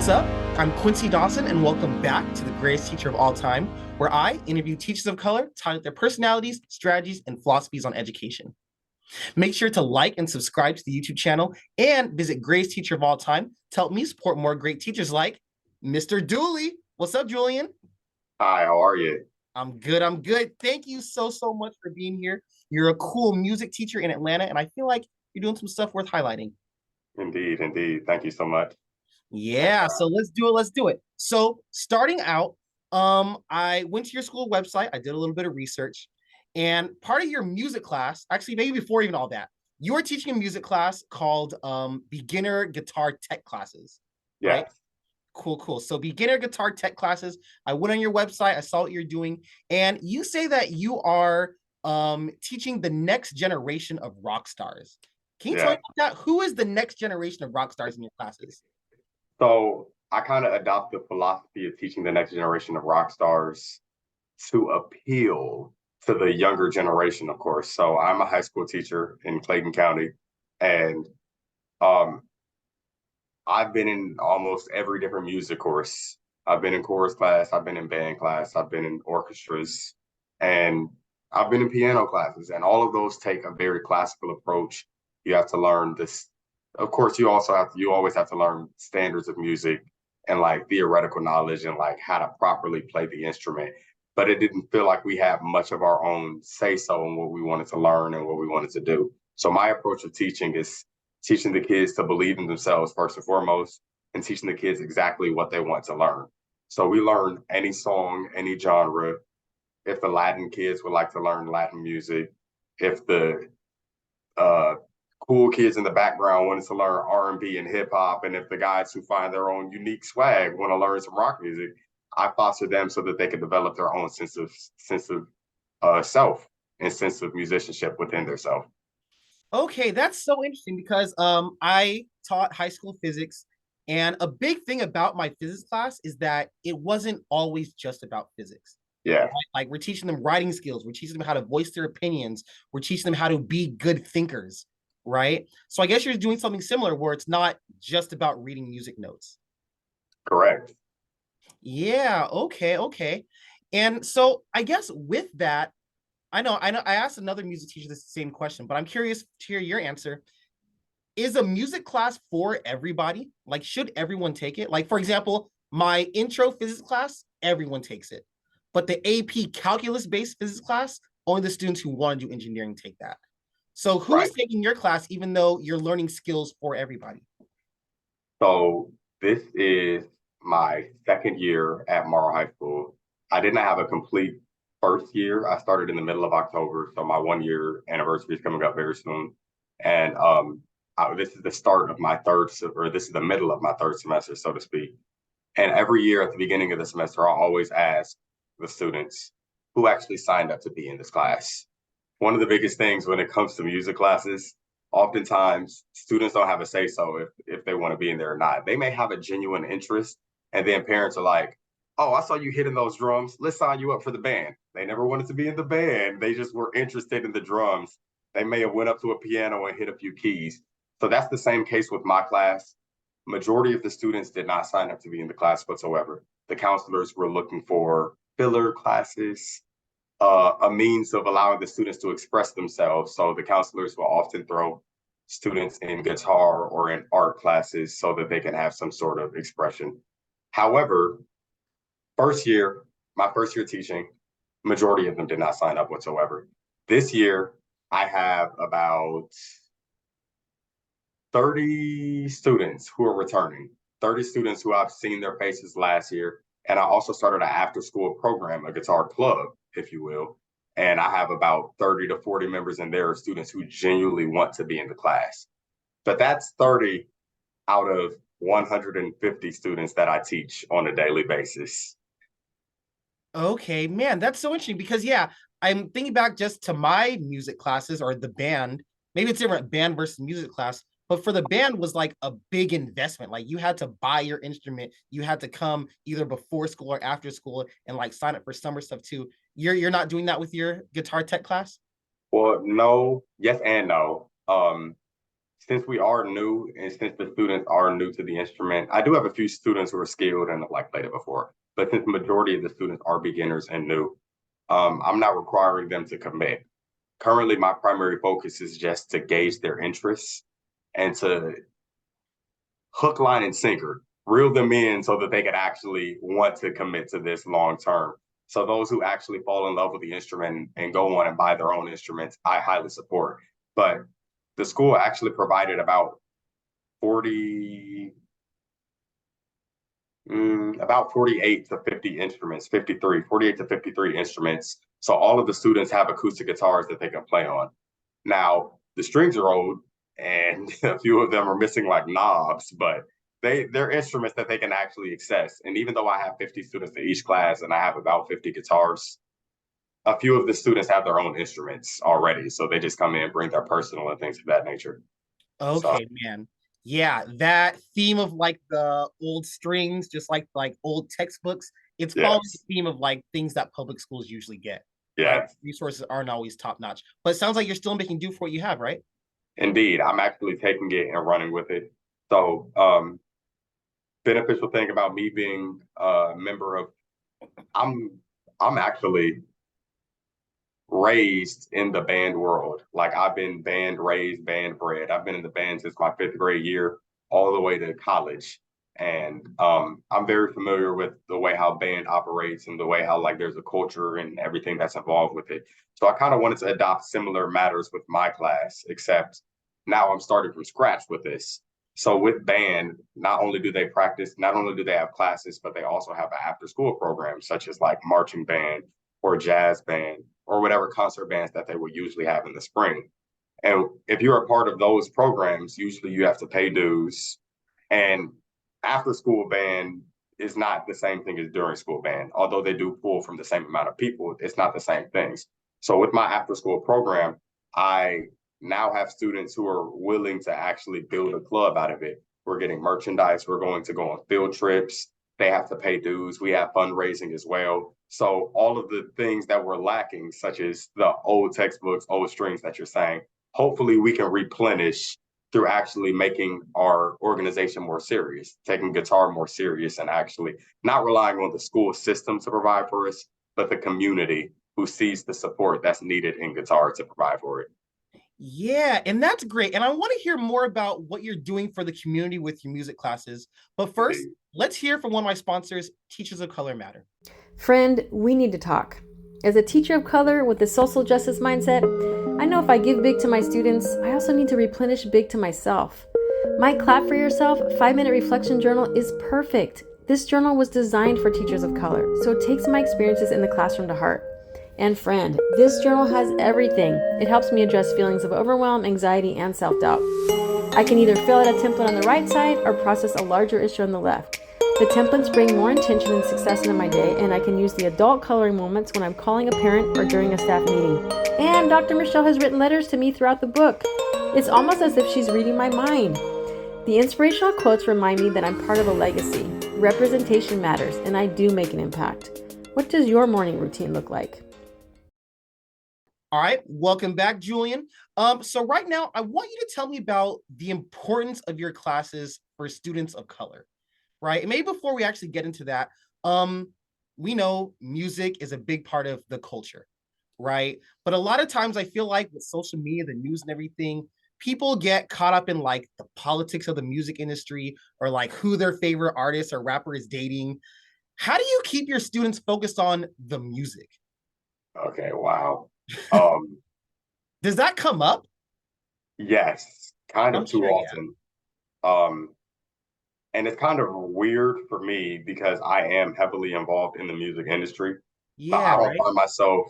What's up? I'm Quincy Dawson, and welcome back to the greatest teacher of all time, where I interview teachers of color to highlight their personalities, strategies, and philosophies on education. Make sure to like and subscribe to the YouTube channel and visit Greatest Teacher of All Time to help me support more great teachers like Mr. Dooley. What's up, Julian? Hi, how are you? I'm good. I'm good. Thank you so much for being here. You're a cool music teacher in Atlanta, and I feel like you're doing some stuff worth highlighting. Indeed, indeed. Thank you so much. Yeah, so let's do it. Let's do it. So starting out, I went to your school website. I did a little bit of research, and part of your music class, actually, maybe before even all that, you were teaching a music class called Beginner Guitar Tech Classes, right? Yes, Cool. So beginner guitar tech classes. I went on your website. I saw what you're doing, and you say that you are teaching the next generation of rock stars. Can you tell me yeah. about that? Who is the next generation of rock stars in your classes? So I kind of adopt the philosophy of teaching the next generation of rock stars to appeal to the younger generation, of course. So I'm a high school teacher in Clayton County, and um, I've been in almost every different music course. I've been in chorus class, I've been in band class, I've been in orchestras, and I've been in piano classes. And all of those take a very classical approach. You have to learn this. Of course, you always have to learn standards of music and like theoretical knowledge and like how to properly play the instrument. But it didn't feel like we had much of our own say so in what we wanted to learn and what we wanted to do. So my approach of teaching is teaching the kids to believe in themselves first and foremost, and teaching the kids exactly what they want to learn. So we learn any song, any genre. If the Latin kids would like to learn Latin music, if the uh, cool kids in the background wanted to learn R&B and hip hop, and if the guys who find their own unique swag want to learn some rock music, I foster them so that they can develop their own sense of self and sense of musicianship within their self. Okay, that's so interesting because I taught high school physics, and a big thing about my physics class is that it wasn't always just about physics. Yeah, Like we're teaching them writing skills, we're teaching them how to voice their opinions, we're teaching them how to be good thinkers, right? So I guess you're doing something similar where it's not just about reading music notes. correct. Yeah, okay. And so I guess with that, I know I asked another music teacher the same question, but I'm curious to hear your answer. Is a music class for everybody? Like, should everyone take it? Like, for example, my intro physics class, everyone takes it. But the AP calculus based physics class, only the students who want to do engineering take that. So, who is Right. taking your class, even though you're learning skills for everybody? So this is my second year at Morrow High School. I didn't have a complete first year. I started in the middle of October, so my 1 year anniversary is coming up very soon. And this is the start of my or this is the middle of my third semester, so to speak. And every year at the beginning of the semester, I always ask the students who actually signed up to be in this class. One of the biggest things when it comes to music classes, oftentimes students don't have a say so if they want to be in there or not. They may have a genuine interest, and then parents are like, "Oh, I saw you hitting those drums. Let's sign you up for the band." They never wanted to be in the band. They just were interested in the drums. They may have went up to a piano and hit a few keys. So that's the same case with my class. Majority of the students did not sign up to be in the class whatsoever. The counselors were looking for filler classes, a means of allowing the students to express themselves. So the counselors will often throw students in guitar or in art classes so that they can have some sort of expression. However, first year, my first year teaching, majority of them did not sign up whatsoever. This year, I have about 30 students who are returning, 30 students who I've seen their faces last year. And I also started an after school program, a guitar club, if you will. And I have about 30 to 40 members in there, students who genuinely want to be in the class. But that's 30 out of 150 students that I teach on a daily basis. Okay, man, that's so interesting because yeah, I'm thinking back just to my music classes or the band. Maybe it's different band versus music class, but for the band was like a big investment. Like you had to buy your instrument, you had to come either before school or after school and like sign up for summer stuff too. You're not doing that with your guitar tech class? Well, no, yes and no. since we are new and since the students are new to the instrument, I do have a few students who are skilled and have like played it before. But since the majority of the students are beginners and new, I'm not requiring them to commit. Currently, my primary focus is just to gauge their interests and to hook, line, and sinker, reel them in so that they can actually want to commit to this long term. So those who actually fall in love with the instrument and go on and buy their own instruments, I highly support. But the school actually provided about 40, about 48 to 50 instruments, 53, 48 to 53 instruments. So all of the students have acoustic guitars that they can play on. Now, the strings are old and a few of them are missing like knobs, but they're instruments that they can actually access. And even though I have 50 students in each class and I have about 50 guitars, a few of the students have their own instruments already. So they just come in and bring their personal and things of that nature. So Okay, man. Yeah, that theme of like the old strings, just like old textbooks, it's following the yes, theme of like things that public schools usually get, right? yes, Resources aren't always top notch, but it sounds like you're still making do for what you have, right? indeed. I'm actually taking it and running with it. So beneficial thing about me being a member of I'm I'm actually raised in the band world. Like I've been band raised, band bred. I've been in the band since my fifth grade year, all the way to college. And I'm very familiar with the way how band operates and the way how like there's a culture and everything that's involved with it. So I kind of wanted to adopt similar matters with my class, except now I'm starting from scratch with this. So with band, not only do they practice, not only do they have classes, but they also have an after school program, such as like marching band or jazz band or whatever concert bands that they would usually have in the spring. And if you're a part of those programs, usually you have to pay dues. And after school band is not the same thing as during school band. Although they do pull from the same amount of people, it's not the same things. So with my after school program, I now have students who are willing to actually build a club out of it. We're getting merchandise. We're going to go on field trips. They have to pay dues. We have fundraising as well. So all of the things that were lacking, such as the old textbooks, old strings that you're saying, hopefully we can replenish through actually making our organization more serious, taking guitar more serious, and actually not relying on the school system to provide for us, but the community who sees the support that's needed in guitar to provide for it. Yeah, and that's great. And I want to hear more about what you're doing for the community with your music classes. But first, Indeed. let's hear from one of my sponsors, Teachers of Color Matter. Friend, we need to talk. As a teacher of color with a social justice mindset, I know if I give big to my students, I also need to replenish big to myself. My Clap for Yourself 5-minute reflection journal is perfect. This journal was designed for teachers of color, so it takes my experiences in the classroom to heart. And friend, this journal has everything. It helps me address feelings of overwhelm, anxiety, and self-doubt. I can either fill out a template on the right side or process a larger issue on the left. The templates bring more intention and success into my day, and I can use the adult coloring moments when I'm calling a parent or during a staff meeting. And Dr. Michelle has written letters to me throughout the book. It's almost as if she's reading my mind. The inspirational quotes remind me that I'm part of a legacy. Representation matters, and I do make an impact. What does your morning routine look like? All right, welcome back, Julian. So right now, I want you to tell me about the importance of your classes for students of color, right? And maybe before we actually get into that, we know music is a big part of the culture, right? But a lot of times I feel like with social media, the news and everything, people get caught up in like the politics of the music industry or like who their favorite artist or rapper is dating. How do you keep your students focused on the music? Okay, wow. Um, Does that come up? yes, kind I'm of too sure, yeah. often. Um, and it's kind of weird for me because I am heavily involved in the music industry. So Yeah, I don't right? find myself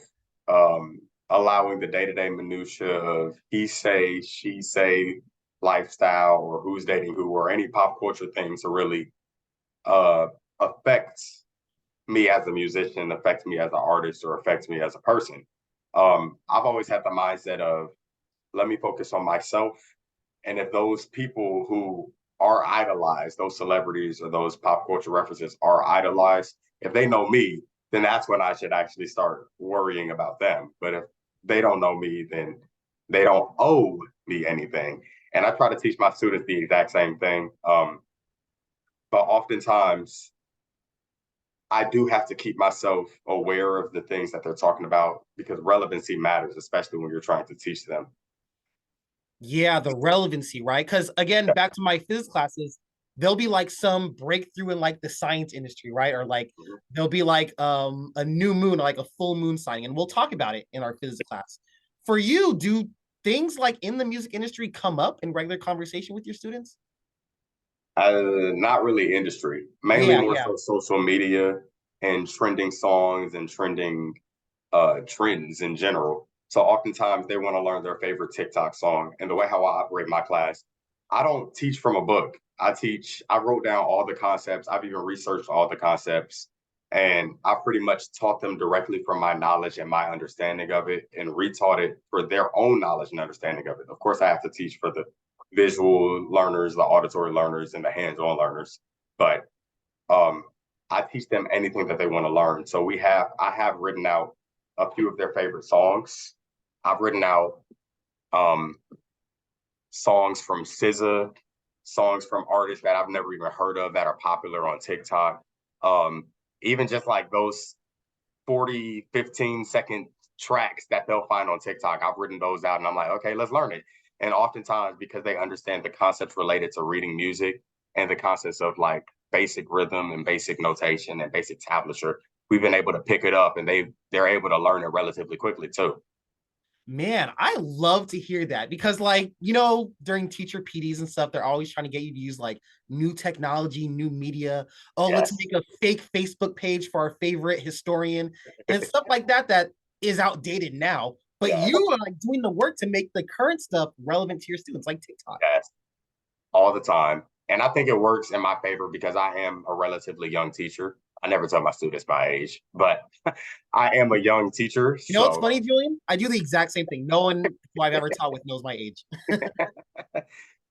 allowing the day-to-day minutia of he say, she say lifestyle or who's dating who or any pop culture thing to really uh, affect me as a musician, affect me as an artist, or affect me as a person. I've always had the mindset of let me focus on myself. And if those people who are idolized, those celebrities or those pop culture references are idolized, if they know me, then that's when I should actually start worrying about them. But if they don't know me, then they don't owe me anything. And I try to teach my students the exact same thing. But oftentimes I do have to keep myself aware of the things that they're talking about because relevancy matters, especially when you're trying to teach them. Yeah, the relevancy, right? Because again, back to my physics classes, there'll be like some breakthrough in like the science industry, right? Or like Mhm. there'll be like a new moon, like a full moon sighting, and we'll talk about it in our physics class. For you, do things like in the music industry come up in regular conversation with your students? Not really industry, mainly Yeah, more yeah. so social media and trending songs and trending trends in general. So oftentimes they want to learn their favorite TikTok song. And the way how I operate my class, I don't teach from a book. I wrote down all the concepts. I've even researched all the concepts. And I pretty much taught them directly from my knowledge and my understanding of it and retaught it for their own knowledge and understanding of it. Of course, I have to teach for the visual learners, the auditory learners, and the hands-on learners. But um, I teach them anything that they want to learn. So I have written out a few of their favorite songs. I've written out um, songs from SZA, songs from artists that I've never even heard of that are popular on TikTok. Um, Even just like those 40, 15-second tracks that they'll find on TikTok. I've written those out and I'm like, okay, let's learn it. And oftentimes, because they understand the concepts related to reading music and the concepts of like basic rhythm and basic notation and basic tablature, we've been able to pick it up and they're able to learn it relatively quickly too. Man, I love to hear that because, like, during teacher PDs and stuff, they're always trying to get you to use like new technology, new media. Oh, let's Yes. make a fake Facebook page for our favorite historian and stuff like that that is outdated now. But Yeah. you are like doing the work to make the current stuff relevant to your students, like TikTok. Yes. All the time. And I think it works in my favor because I am a relatively young teacher. I never tell my students my age, but I am a young teacher. You know what's So, funny, Julian? I do the exact same thing. No one who I've ever taught with knows my age.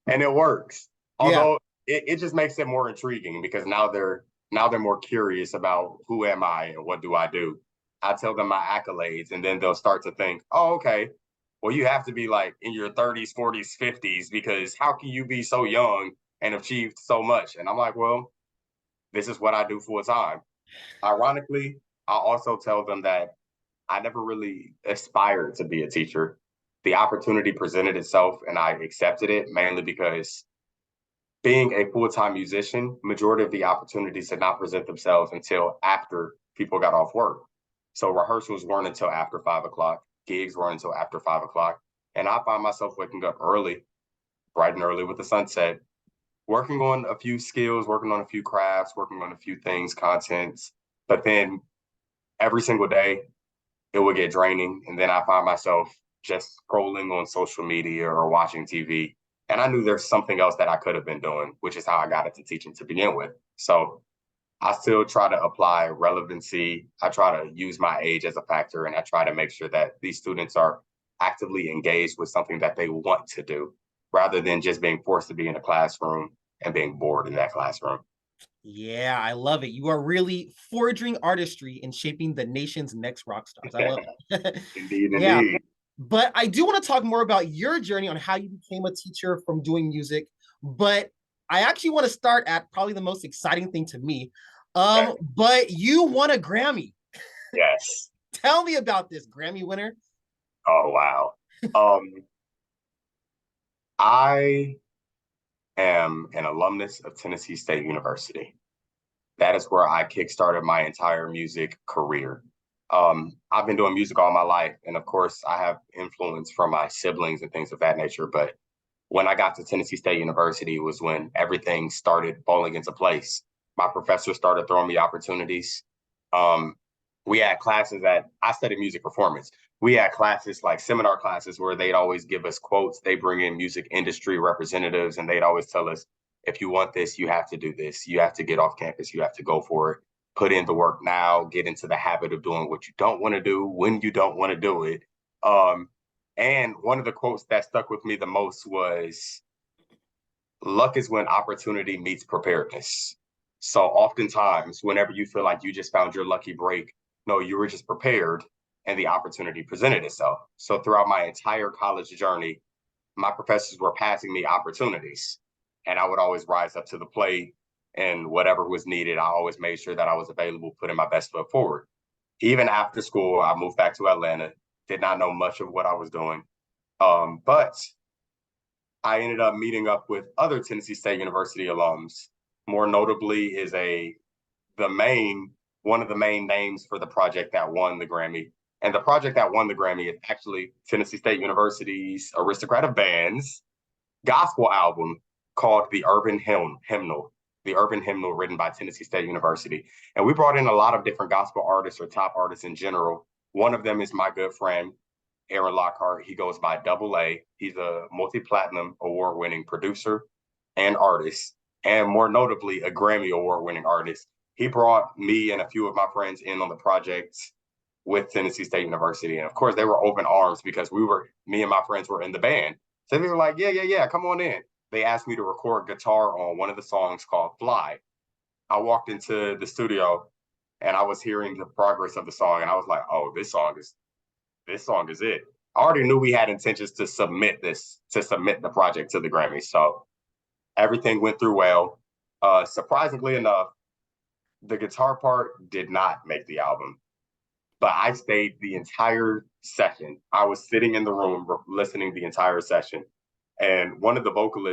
and it works. Yeah. Although it just makes it more intriguing because now they're more curious about who am I and what do I do. I tell them my accolades and then they'll start to think, oh, okay, well, you have to be like in your 30s, 40s, 50s because how can you be so young and achieved so much? And I'm like, well, this is what I do full time. Ironically, I also tell them that I never really aspired to be a teacher. The opportunity presented itself and I accepted it mainly because being a full-time musician, majority of the opportunities did not present themselves until after people got off work. So rehearsals weren't until after 5 o'clock, gigs weren't until after 5 o'clock. And I find myself waking up early, bright and early with the sunset, working on a few skills, working on a few crafts, working on a few things, contents. But then every single day, it would get draining. And then I find myself just scrolling on social media or watching TV. And I knew there's something else that I could have been doing, which is how I got into teaching to begin with. So I still try to apply relevancy. I try to use my age as a factor, and I try to make sure that these students are actively engaged with something that they want to do rather than just being forced to be in a classroom and being bored in that classroom. Yeah, I love it. You are really forging artistry and shaping the nation's next rock stars. I love it. Indeed, Yeah, indeed. but I do want to talk more about your journey on how you became a teacher from doing music. But I actually want to start at probably the most exciting thing to me. But you won a Grammy. Yes. Tell me about this Grammy winner. Oh, wow. Um, I am an alumnus of Tennessee State University. That is where I kickstarted my entire music career. I've been doing music all my life, and of course, I have influence from my siblings and things of that nature. But when I got to Tennessee State University was when everything started falling into place. My professors started throwing me opportunities. Um, we had classes that I studied music performance. We had classes like seminar classes where they'd always give us quotes. They bring in music industry representatives and they'd always tell us, if you want this, you have to do this. You have to get off campus. You have to go for it. Put in the work now. Get into the habit of doing what you don't want to do when you don't want to do it. Um, and one of the quotes that stuck with me the most was, luck is when opportunity meets preparedness. So oftentimes, whenever you feel like you just found your lucky break, no, you were just prepared and the opportunity presented itself. So throughout my entire college journey, my professors were passing me opportunities, and I would always rise up to the plate, and whatever was needed, I always made sure that I was available, putting my best foot forward. Even after school, I moved back to Atlanta, did not know much of what I was doing. But I ended up meeting up with other Tennessee State University alums. More notably is the main one of the main names for the project that won the Grammy. And the project that won the Grammy is actually Tennessee State University's Aristocrat of Bands gospel album called The Urban Hymnal. The Urban Hymnal, written by Tennessee State University. And we brought in a lot of different gospel artists or top artists in general. One of them is my good friend, Aaron Lockhart. He goes by Double A. He's a multi-platinum award-winning producer and artist, and more notably, a Grammy award-winning artist. He brought me and a few of my friends in on the project with Tennessee State University. And of course, they were open arms because me and my friends were in the band. So they were like, yeah, come on in. They asked me to record guitar on one of the songs called Fly. I walked into the studio and I was hearing the progress of the song, and I was like, oh, this song is it. I already knew we had intentions to submit the project to the Grammys. So everything went through well. Surprisingly enough, the guitar part did not make the album, but I stayed the entire session. I was sitting in the room listening the entire session. And one of the vocal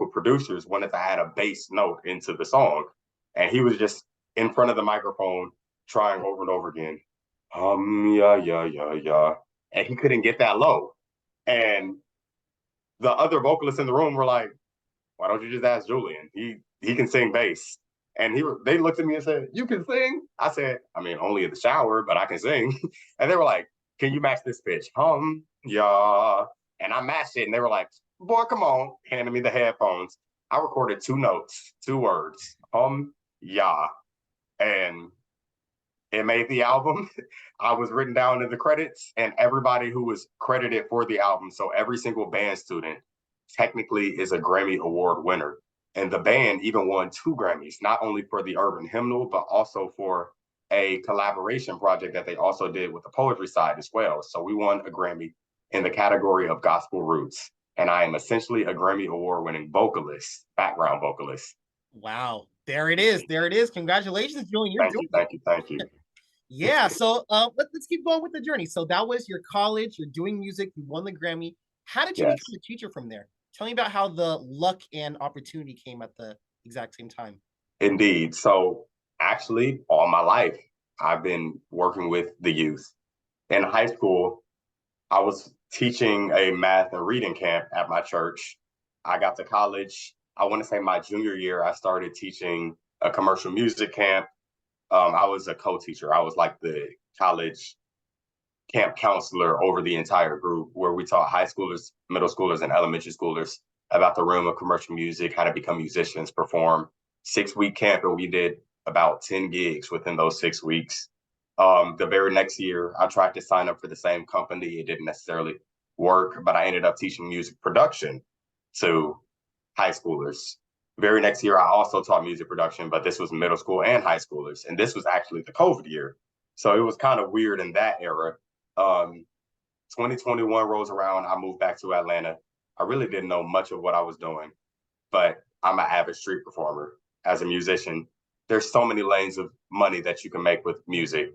producers wanted to add a bass note into the song. And he was just in front of the microphone trying over and over again, yeah. And he couldn't get that low. And the other vocalists in the room were like, why don't you just ask Julien? He can sing bass. And they looked at me and said, you can sing? I said, I mean, only in the shower, but I can sing. And they were like, can you match this pitch? Yeah. And I matched it, and they were like, boy, come on, handing me the headphones. I recorded 2 notes, 2 words, yeah. And it made the album. I was written down in the credits, and everybody who was credited for the album, so every single band student technically is a Grammy Award winner. And the band even won 2 Grammys, not only for the Urban Hymnal, but also for a collaboration project that they also did with the poetry side as well. So we won a Grammy in the category of gospel roots. And I am essentially a Grammy Award-winning vocalist, background vocalist. Wow. There it is. Congratulations, Julien. Thank you. Yeah. So let's keep going with the journey. So that was your college, you're doing music, you won the Grammy. How did you become a teacher from there? Tell me about how the luck and opportunity came at the exact same time. Indeed. So actually, all my life, I've been working with the youth. In high school, I was teaching a math and reading camp at my church. I got to college. I want to say my junior year, I started teaching a commercial music camp. I was a co-teacher. I was like the college camp counselor over the entire group, where we taught high schoolers, middle schoolers, and elementary schoolers about the realm of commercial music, how to become musicians, perform. 6-week camp, and we did about 10 gigs within those 6 weeks. The very next year, I tried to sign up for the same company. It didn't necessarily work, but I ended up teaching music production to high schoolers. Very next year, I also taught music production, but this was middle school and high schoolers. And this was actually the COVID year. So it was kind of weird in that era. 2021 rolls around, I moved back to Atlanta. I really didn't know much of what I was doing, but I'm an avid street performer. As a musician, there's so many lanes of money that you can make with music.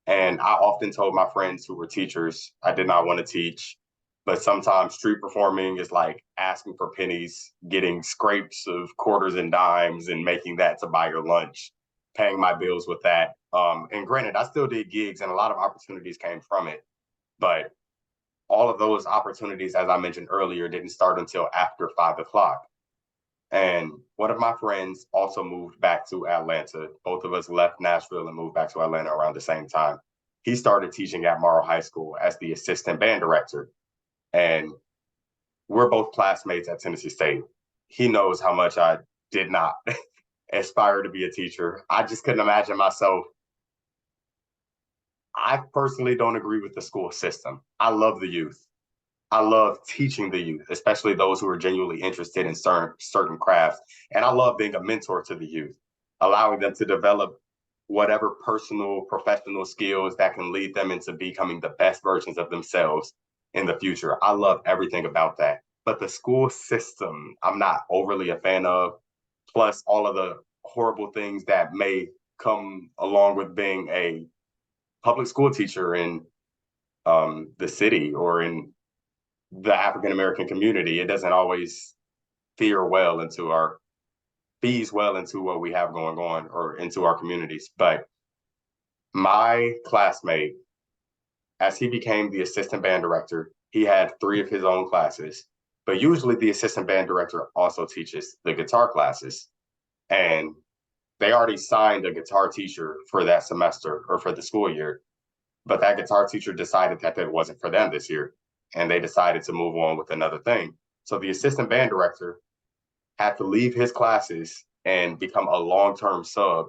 And I often told my friends who were teachers, I did not want to teach, but sometimes street performing is like asking for pennies, getting scrapes of quarters and dimes and making that to buy your lunch, paying my bills with that. And granted, I still did gigs and a lot of opportunities came from it, but all of those opportunities, as I mentioned earlier, didn't start until after 5 o'clock. And one of my friends also moved back to Atlanta. Both of us left Nashville and moved back to Atlanta around the same time. He started teaching at Morrow High School as the assistant band director. And we're both classmates at Tennessee State. He knows how much I did not aspire to be a teacher. I just couldn't imagine myself. I personally don't agree with the school system. I love the youth. I love teaching the youth, especially those who are genuinely interested in certain crafts. And I love being a mentor to the youth, allowing them to develop whatever personal, professional skills that can lead them into becoming the best versions of themselves in the future. I love everything about that. But the school system, I'm not overly a fan of, plus all of the horrible things that may come along with being a public school teacher in the city or in the African American community. It doesn't always fees well into what we have going on or into our communities. But my classmate, as he became the assistant band director, he had 3 of his own classes. But usually the assistant band director also teaches the guitar classes. And they already signed a guitar teacher for that semester or for the school year. But that guitar teacher decided that it wasn't for them this year. And they decided to move on with another thing. So the assistant band director had to leave his classes and become a long-term sub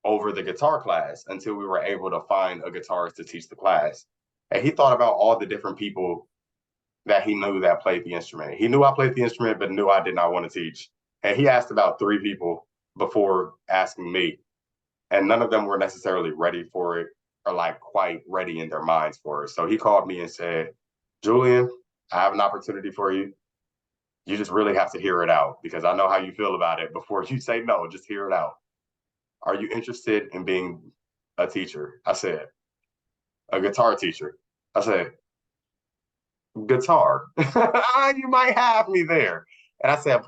over the guitar class until we were able to find a guitarist to teach the class. And he thought about all the different people that he knew that played the instrument. He knew I played the instrument, but knew I did not want to teach. And he asked about 3 people before asking me. And none of them were necessarily ready for it or like quite ready in their minds for it. So he called me and said, Julien, I have an opportunity for you. You just really have to hear it out because I know how you feel about it. Before you say no, just hear it out. Are you interested in being a teacher? I said, a guitar teacher. I said, guitar. You might have me there. And I said,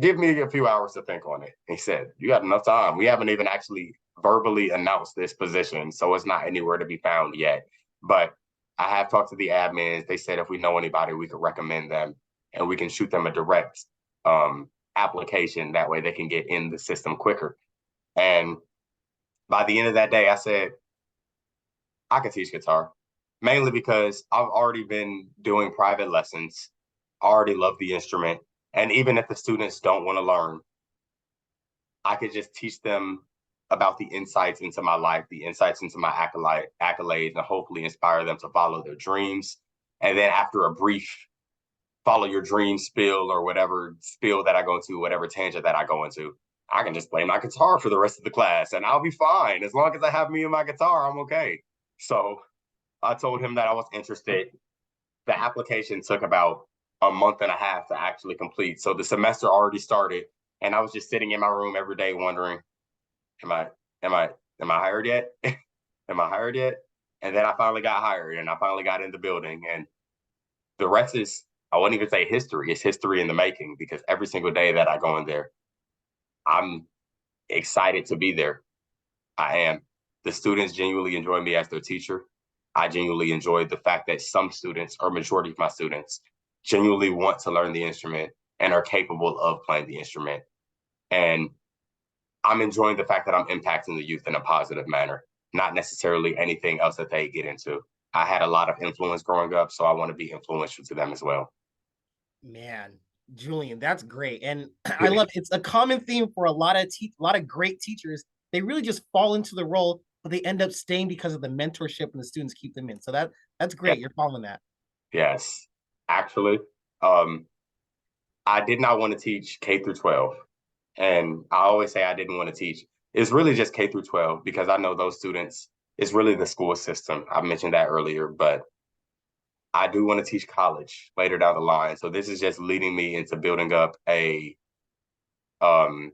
give me a few hours to think on it. He said, you got enough time. We haven't even actually verbally announced this position, so it's not anywhere to be found yet. But I have talked to the admins. They said if we know anybody, we could recommend them and we can shoot them a direct application. That way they can get in the system quicker. And by the end of that day, I said, I could teach guitar, mainly because I've already been doing private lessons. I already love the instrument. And even if the students don't want to learn, I could just teach them about the insights into my life, the insights into my accolades, and hopefully inspire them to follow their dreams. And then after a brief follow your dream spill or whatever spill that I go into, whatever tangent that I go into, I can just play my guitar for the rest of the class and I'll be fine. As long as I have me and my guitar, I'm okay. So I told him that I was interested. The application took about a month and a half to actually complete. So the semester already started and I was just sitting in my room every day wondering, am I hired yet? Am I hired yet? And then I finally got hired and I finally got in the building. And the rest is, I wouldn't even say history. It's history in the making because every single day that I go in there, I'm excited to be there. I am. The students genuinely enjoy me as their teacher. I genuinely enjoy the fact that some students, or majority of my students, genuinely want to learn the instrument and are capable of playing the instrument. And I'm enjoying the fact that I'm impacting the youth in a positive manner, not necessarily anything else that they get into. I had a lot of influence growing up, so I want to be influential to them as well. Man, Julien, that's great. And I love it's a common theme for a lot of great teachers. They really just fall into the role, but they end up staying because of the mentorship and the students keep them in. So that's great. You're following that. Yes. Actually, I did not want to teach K through 12. And I always say I didn't want to teach. It's really just K through 12 because I know those students, it's really the school system. I mentioned that earlier, but I do want to teach college later down the line. So this is just leading me into building up I was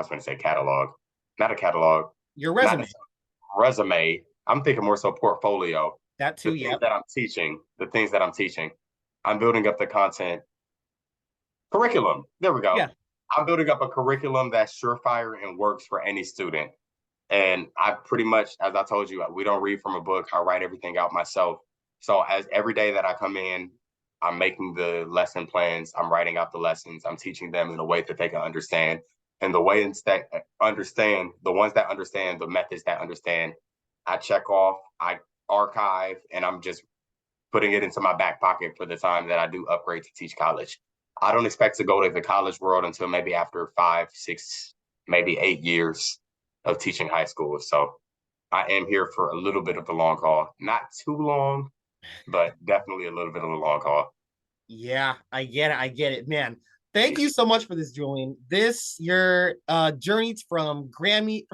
going to say catalog, not a catalog. Your resume. Resume. I'm thinking more so portfolio. That too, yeah. The things that I'm teaching. I'm building up the content. Curriculum. There we go. Yeah. I'm building up a curriculum that's surefire and works for any student. And I pretty much, as I told you, we don't read from a book. I write everything out myself. So as every day that I come in, I'm making the lesson plans. I'm writing out the lessons. I'm teaching them in a way that they can understand. And the ones that understand, the methods that understand, I check off, I archive, and I'm just putting it into my back pocket for the time that I do upgrade to teach college. I don't expect to go to the college world until maybe after 5, 6, maybe 8 years of teaching high school. So I am here for a little bit of the long haul. Not too long, but definitely a little bit of the long haul. Yeah, I get it, man. Thank you so much for this, Julien. Your journey from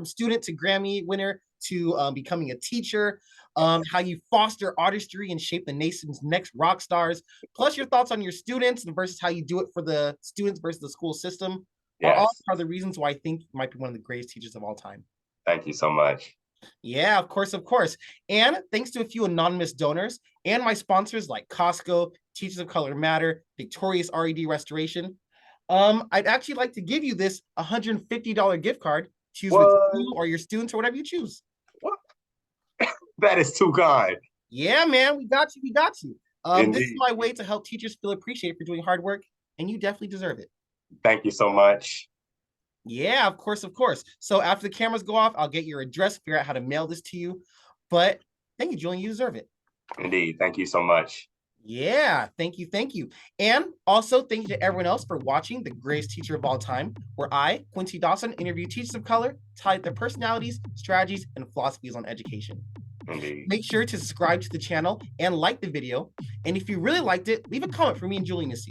student to Grammy winner to becoming a teacher. how you foster artistry and shape the nation's next rock stars, plus your thoughts on your students versus how you do it for the students versus the school system are all Yes. part of the reasons why I think you might be one of the greatest teachers of all time. Thank you so much. Yeah, of course, of course. And thanks to a few anonymous donors and my sponsors like Costco, Teachers of Color Matter, Victorious RED Restoration, I'd actually like to give you this $150 gift card to use with you or your students or whatever you choose. What? That is too kind. Yeah, man, we got you. We got you. This is Indeed. my way to help teachers feel appreciated for doing hard work, and you definitely deserve it. Thank you so much. Yeah, of course, of course. So after the cameras go off, I'll get your address, figure out how to mail this to you. But thank you, Julian. You deserve it. Indeed. Thank you so much. Yeah, thank you, thank you. And also thank you to everyone else for watching The Greatest Teacher of All Time, where I, Quincy Dawson, interview teachers of color, tie their personalities, strategies, and philosophies on education. Indeed. Make sure to subscribe to the channel and like the video. And if you really liked it, leave a comment for me and Julian to see.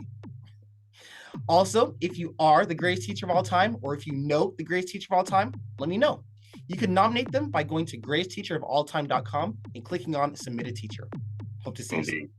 Also, if you are the greatest teacher of all time, or if you know the greatest teacher of all time, let me know. You can nominate them by going to greatestteacherofalltime.com and clicking on Submit a Teacher. Hope to see you soon. Indeed.